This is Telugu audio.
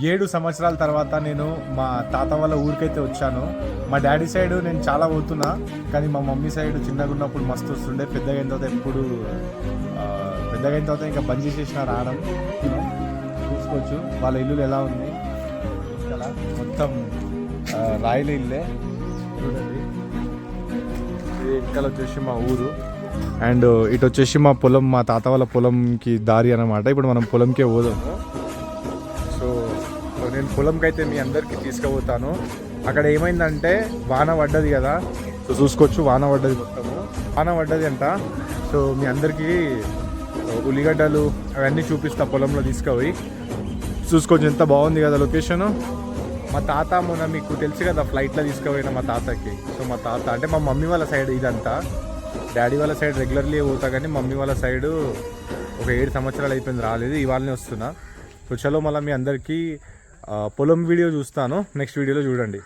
7 సంవత్సరాల తర్వాత నేను మా తాత వాళ్ళ ఊరికైతే వచ్చాను. మా డాడీ సైడ్ నేను చాలా పోతున్నా, కానీ మా మమ్మీ సైడ్ చిన్నగా ఉన్నప్పుడు మస్తు వస్తుండే. పెద్దగా అయిన తర్వాత పెద్దగా అయిన తర్వాత ఇంకా బంద్ చేసేసిన రావడం. చూసుకోవచ్చు వాళ్ళ ఇల్లులు ఎలా ఉంది. ఇలా మొత్తం రాయల ఇల్లే చూడండి. వెనకాల వచ్చేసి మా ఊరు, అండ్ ఇటు వచ్చేసి మా పొలం, మా తాత వాళ్ళ పొలంకి దారి అన్నమాట. ఇప్పుడు మనం పొలంకే పోదాము. సో నేను పొలంకి అయితే మీ అందరికీ తీసుకుపోతాను. అక్కడ ఏమైందంటే వాన పడ్డది కదా, సో చూసుకోవచ్చు వాన పడ్డది, మొత్తము వాన పడ్డది అంట. సో మీ అందరికీ ఉల్లిగడ్డలు అవన్నీ చూపిస్తా పొలంలో తీసుకుపోయి. చూసుకోవచ్చు ఎంత బాగుంది కదా లొకేషను. మా తాత మొన్న మీకు తెలుసు కదా ఫ్లైట్లో తీసుకుపోయిన మా తాతకి. సో మా తాత అంటే మా మమ్మీ వాళ్ళ సైడ్ ఇదంతా. డాడీ వాళ్ళ సైడ్ రెగ్యులర్లీ పోతా, కానీ మమ్మీ వాళ్ళ సైడు ఒక 7 సంవత్సరాలు అయిపోయింది రాలేదు, ఇవాళనే వస్తున్నా. సో చలో మళ్ళీ మీ అందరికీ పొలం వీడియో చూస్తాను నెక్స్ట్ వీడియోలో చూడండి.